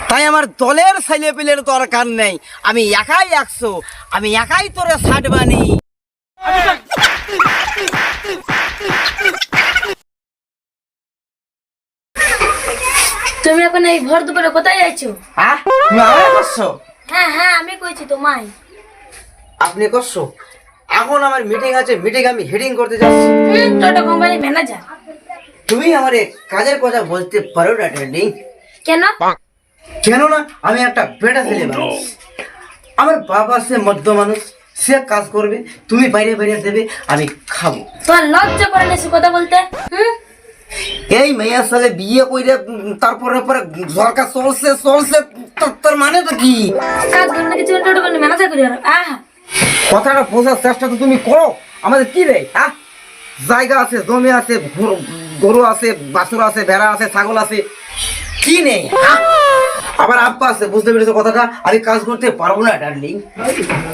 তাই আমার দলের ছেলে পেলের দরকার নেই, আমি একাই 100, আমি একাই তোরে 60 বানি। তুমি এখন এই ভর দুপুরে কোথায় যাইছো? হ্যাঁ তুমি আমায় করছো? হ্যাঁ হ্যাঁ আমি কইছি তোমায়। আপনি করছো? এখন আমার মিটিং আছে, মিটিং আমি হেডিং করতে যাচ্ছি। টোটো কোম্পানির ম্যানেজার। তুমি আমারে কাজের কথা বলতে পারো না ট্রেন্ডিং? কেন? কেন না, আমি একটা বেটা ছেলে মানুষ, আমার বাবা সে মধ্য মানুষ, সে কাজ করবে, তুমি বাইরে বাইরে দেবে, আমি খাবো। তোমার লজ্জা করে না কথা বলতে? এই মেয়ের সালে বিয়ে কইরে তারপরে পরে সরকার চলছে চলছে, তোর মানে তো কি? কাজ করে না কিছু, টোটো কোম্পানির ম্যানেজার করি। আহা, কথাটা বোঝার চেষ্টা তো তুমি করো। আমাদের কি রে, হ্যাঁ জায়গা আছে, জমি আছে, গরু আছে, বাছুর আছে, ভেড়া আছে, ছাগল আছে, কি নেই? আবার আব্বা আছে, বুঝতে পেরেছো কথাটা? আমি কাজ করতে পারবো না ডার্লিং।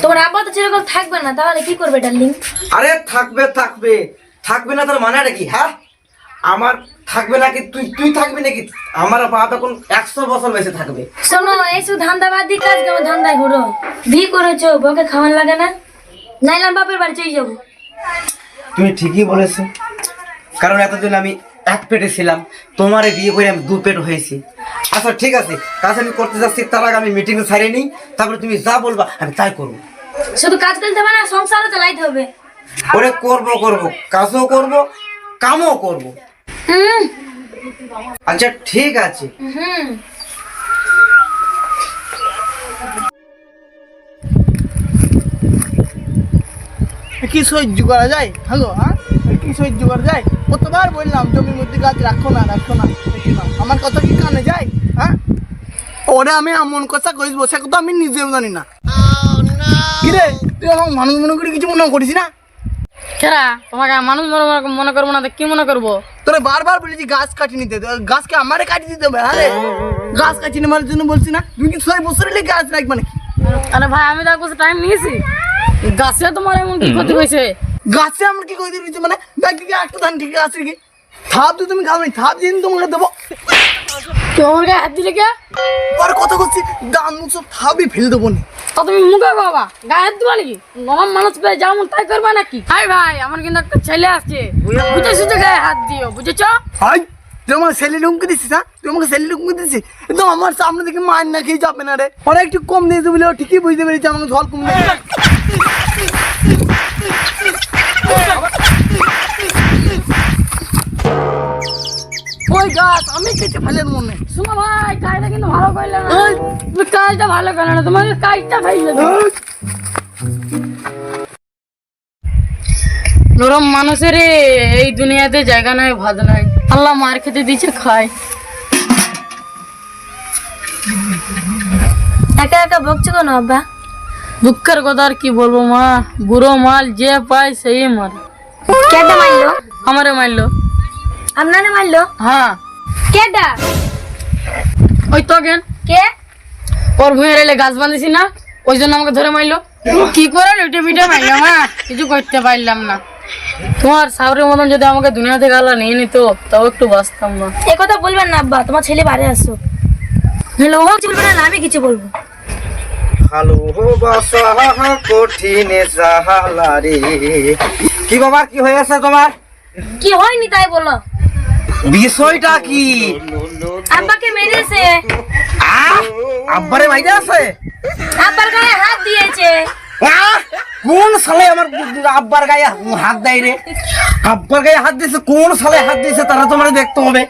তোমার আব্বা তো সেরকম থাকবে না, তাহলে কি করবে ডার্লিং? আরে থাকবে থাকবে থাকবে না, তার মানেটা কি? হ্যাঁ আমার থাকবে নাকি? তুই থাকবি নাকি? আমার বাপ এখন 100 বছর বেঁচে থাকবে। শোনো, এইসব ধান্দাবাদি কাজ কেমন ধান্দায় ঘুরো? বিয়ে করেছো, বউকে খাওয়ান লাগে না? নাইলাম বাপের বাড়ি চলে যাবো। তুমি ঠিকই বলেছো, কারণ এতদিন আমি এক পেটে ছিলাম, তোমারে বিয়ে করে আমি 2 পেট হয়েছি। আচ্ছা ঠিক আছে, কাজ আমি করতে যাচ্ছি, তার আগে আমি মিটিং ছাড়িয়ে নিই, তারপরে তুমি যা বলবা আমি তাই করবো। শুধু কাজ করতে হবে না, সংসারও চালাইতে হবে। ওরে করবো, কাজও করবো, কামও করবো। আচ্ছা ঠিক আছে। কি সহ্য করা যায়? হ্যালো, হ্যাঁ কি সহ্য করা যায়? কতবার বললাম জমির মধ্যে গাছ রাখো না। আমার কথা কি কানে যায়? হ্যাঁ ওরে আমি এমন কথা কইস, সে কথা আমি নিজেও জানি না। কিরে তুই আমার মানুষ মনে করে কিছু মনে করিস না? কেরা তোমাকে মানুষ মনে করবো না তো কি মনে করবো? তোরা বারবার বলেছি গাছ কাটি নিতে, গাছকে আমারে কাটি দিতে হবে। আরে গাছ কাটি নেওয়ার জন্য বলছি না? তুমি কি 6 বছর এলে গাছ রাখবে নাকি? আরে ভাই আমি তার কাছে টাইম নিয়েছি, গাছে তোমার এমন কি ক্ষতি হয়েছে? গাছে আমার কি করে দিয়েছে মানে? ব্যাগকে একটা ধান ঠিক আছে কি থাপ দিয়ে তুমি খাবে, থাপ দিয়ে তোমাকে দেবো। তোমার গায়ে হাত দিলে কে? আর কথা করছি, দাম মুখ সব থাপই ফেলে দেবো না। তা তুমি মুখে বাবা গায়ে হাত দিবা নাকি? নরম মানুষ পেয়ে যেমন তাই করবা নাকি? হাই ভাই আমার কিন্তু একটা ছেলে আসছে, বুঝে সুঝে গায়ে হাত দিও, বুঝেছো? হাই তুই আমার ছেলে লুঙ্কি দিছিস? হ্যাঁ তুই আমাকে ছেলে লুঙ্কি দিছিস? কিন্তু আমার সামনে থেকে মার না খেয়ে যাবে না রে। ওরা একটু কম দিয়েছে বলে ও ঠিকই বুঝতে পেরেছে আমাকে জল কম দেয়। ওই গাছ আমি কেটে ফেলে মনে। শোনো ভাই কাজটা কিন্তু ভালো করলে না, তুমি কাজটা ভালো করলে না, তোমাকে কাজটা খাইলে নরম মানুষের এই দুনিয়াতে জায়গা নাই, ভাত নাই, আল্লাহ মার খেতে দিচ্ছে খায়। একা একা বকছো কেন আব্বা? দুঃখের কথা আর কি বলবো মা, বুড়ো মাল যে পায় সেই মারে। কেডা মারলো? আমারে মারলো। আপনারে মারলো? হ্যাঁ কেডা? ওই তো কেন কে? ওর ভুঁয়ের এলে গাছ বাঁধিছি না, ওই জন্য আমাকে ধরে মারলো। কি করে লুটে পিটে মারলাম, হ্যাঁ কিছু করতে পারলাম না। তোমার সাউরের মতন যদি আমাকে দুনিয়া থেকে আল্লাহ নিয়ে নিত তাও একটু বাঁচতাম না। এ কথা বলবেন না আব্বা, তোমার ছেলে বাড়ি আসো। হ্যালো ও কিছু বলবে না, আমি কিছু বলবো। ভালোবাসা কঠিনে জাহালা রে। কি বাবা কি হয়েছে তোমার? কি হয়নি তাই বলো। বিষয়টা কি? আব্বাকে মেরেছে। আব্বারে মাইরে আছে? আব্বার গায়ে হাত দিয়েছে। কোন সালে আমার আব্বার গায়ে হাত দেয় রে? আব্বার গায়ে হাত দিয়েছে, কোন সালে হাত দিয়েছে তারা তোমার দেখতে হবে।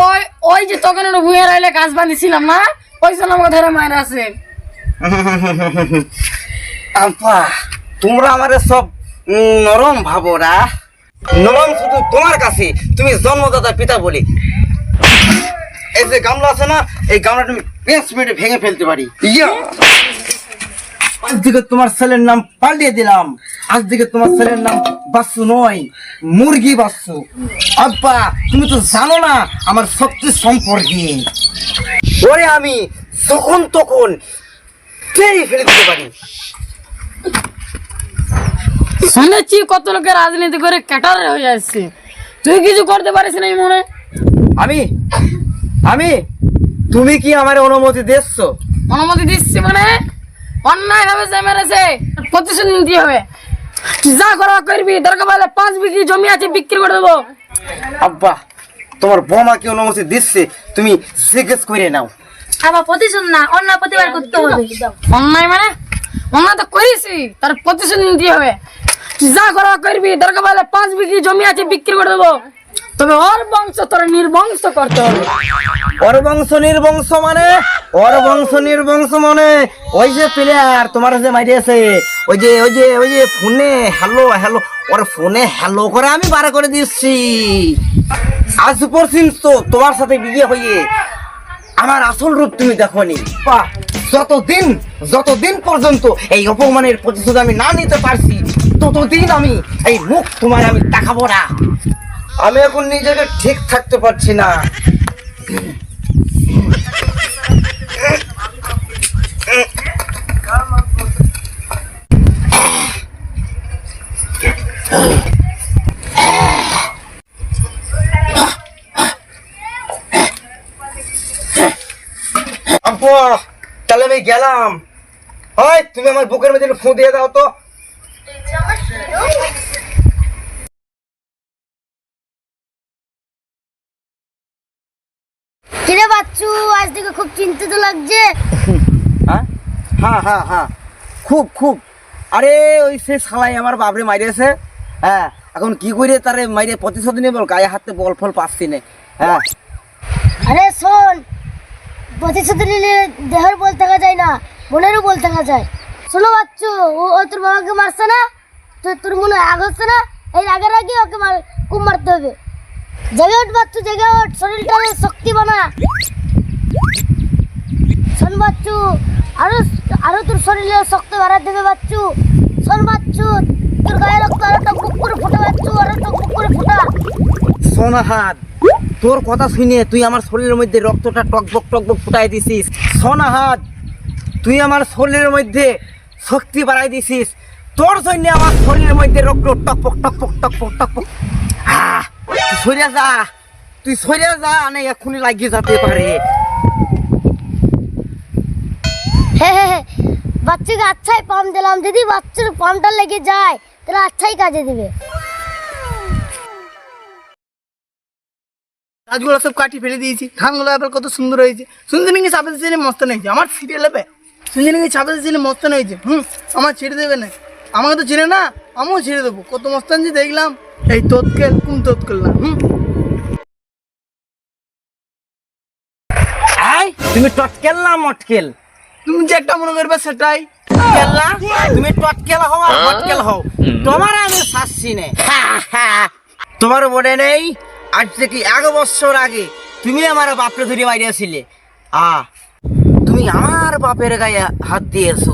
ওই ওই যে তখন ভুঁয়ের এলে গাছ বাঁধিছিলাম না, ওই জন্য আমাকে ধরে মায়ের আছে। আব্বা তোমরা আমারে সব নরম ভাবো না, নরম শুধু তোমার কাছে, তুমি জন্মদাতা পিতা বলি। এই যে গামলা আছে না, এই গামলা তুমি 5 মিনিটে ভেঙে ফেলতে পারি। আজ থেকে তোমার ছেলের নাম পাল্টিয়ে দিলাম, আজ থেকে তোমার ছেলের নাম বাসু নয়, মুরগি বাসু। আব্বা তুমি তো জানো না আমার শক্তি সম্পর্কে, ওরে আমি যখন তখন ফেলে দিতে পারি। শুনেছি কত লোকের রাজনীতি করে ক্যাটার হয়ে যাচ্ছে, তুই কিছু করতে পারিস না মনে? আমি আমি তুমি কি আমার অনুমতি দিচ্ছ? অনুমতি দিচ্ছি মানে অন্যায় ভাবে যে মেরেছে প্রতিশোধ নিতে হবে। যা করা করবি, দরকার পড়লে 5 বিঘি জমি আছে বিক্রি করে দেবো। আব্বা, তোমার বৌমা কি অনুমতি দিচ্ছে, তুমি জিজ্ঞেস করে নাও। আবার প্রতিশোধ না, অন্যায় প্রতিবার করতে হবে। অন্যায় মানে অন্যায় তো করেছি, তার প্রতিশোধ নিতে হবে। যা করা করবি, দরকার পড়লে 5 বিঘি জমি আছে বিক্রি করে দেবো। তবে ওর বংশ তোর নির্বংশ করতে হবে। ওর বংশ নির্বংশ মানে? ওর বংশ নির্বংশ মানে ওই যে প্লেয়ার তোমার যে মারিয়েছে, ওই যে ফোনে হ্যালো হ্যালো, ওর ফোনে হ্যালো করে আমি বার করে দিচ্ছি। আজ পর্যন্ত তোমার সাথে বিয়ে হয়ে আমার আসল রূপ তুমি দেখোনি। বাহ, যতদিন পর্যন্ত এই অপমানের প্রতিশোধ আমি না নিতে পারছি, ততদিন আমি এই মুখ তোমার আমি দেখাবো না। আমি এখন নিজেকে ঠিক থাকতে পারছি না। আব্বু, তাহলে আমি গেলাম। হয় তুমি আমার বুকের মধ্যে ফু দিয়ে দাও তো। কিরে বাচ্চু, আজ থেকে খুব চিন্তিত লাগছে। হ্যাঁ, খুব। আরে ওই সে শালাই আমার বাপরে মারিয়েছে। হ্যাঁ, এখন কি করে তারে মাইরে প্রতিশোধ নিয়ে বল, গায়ে হাতে বল ফল পাচ্ছি না। হ্যাঁ, আরে শোন, প্রতিশোধ নিলে দেহের বল থাকা যায় না, মনেরও বল থাকা যায়। শোনো বাচ্চু, ও তোর বাবাকে মারছে না, তো তোর মনে রাগ হচ্ছে না? এই রাগের আগে ওকে খুব মারতে হবে। জেগে ওঠ বাচ্চু, জেগে ওঠ, শরীরটা শক্তি বানা। শোন বাচ্চু, আরো তোর শরীরে শক্তি বাড়া দেবে বাচ্চু। শোন বাচ্চু, তোর গায়ে রক্ত আরো টকবক করে ফোটা বাচ্চু, আরো টকবক করে ফোটা। সোনাহাত, তোর কথা শুনে তুই আমার শরীরের মধ্যে রক্তটা টকবক ফুটাই দিছিস। সোনাহাত, তুই আমার শরীরের মধ্যে শক্তি বাড়াই দিছিস। তোর জন্য আমার শরীরের মধ্যে রক্ত টকপক। তুই সরিয়া যা, না এক্ষুনি লাগিয়ে যেতে পারে। হ্যাঁ, বাচ্চাকে আচ্ছাই পাম দিলাম। যদি বাচ্চার পামটা লেগে যায় তাহলে আচ্ছাই কাজে দিবে। গাছগুলো সব কাটি ফেলে দিয়েছি, ধানগুলো এবার কত সুন্দর হয়েছে। সুন্দরী চাপে দিলে মস্ত হয়েছে, আমার সিরিয়াল হবে। সুন্দরী চাপে দিলে মস্ত হয়েছে। আমার ছেড়ে দেবে না, আমাকে তো ছেড়ে না, আমিও ছেড়ে দেবো। কত মস্তান যে দেখলাম, এই তোৎকেল না। তুমি টটকেল না মটকেল? তুমি যে একটা মনে করবে সেটাই। তুমি টটকেল হও আর মটকেল হও, তোমার আমি শাসছি না। তোমার মনে নেই আজ থেকে 1 বছর আগে তুমি আমার বাপরে ধরে মারিয়াছিলে? তুমি আমার বাপের গায়ে হাত দিয়েছো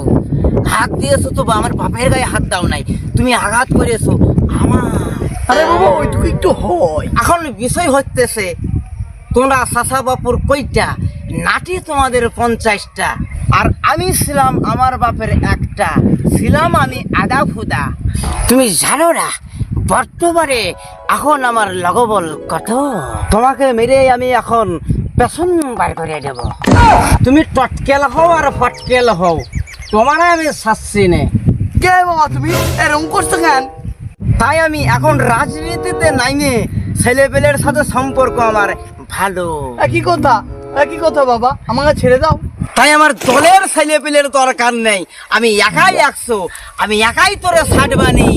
তো, আমার বাপের গায়ে হাত দাও নাই, তুমি আঘাত করেছো আমার। আরে বাবা, ওইটুকু একটু হয়। এখন বিষয় হচ্ছে তোমরা চাচা বাপুর কইটা নাটি তোমাদের 50টা, আর আমি ছিলাম আমার বাপের একটা, ছিলাম আমি আদা ফুদা। তুমি জানো না বর্তমানে এখন আমার লগবল কত? তোমাকে মেরে আমি এখন পেছন বার করে দেব। তুমি টটকেল হও আর ফটকেল হও, তোমার আমি শাসছি নে। কে বাবা তুমি এরকম করছো কেন? তাই আমি এখন রাজনীতিতে নাইমে ছেলেপেলের সাথে সম্পর্ক আমার ভালো। একই কথা বাবা, আমাকে ছেড়ে দাও। তাই আমার দলের ছেলেপেলের দরকার নেই, আমি একাই 100, আমি একাই তোরে 60 বানি।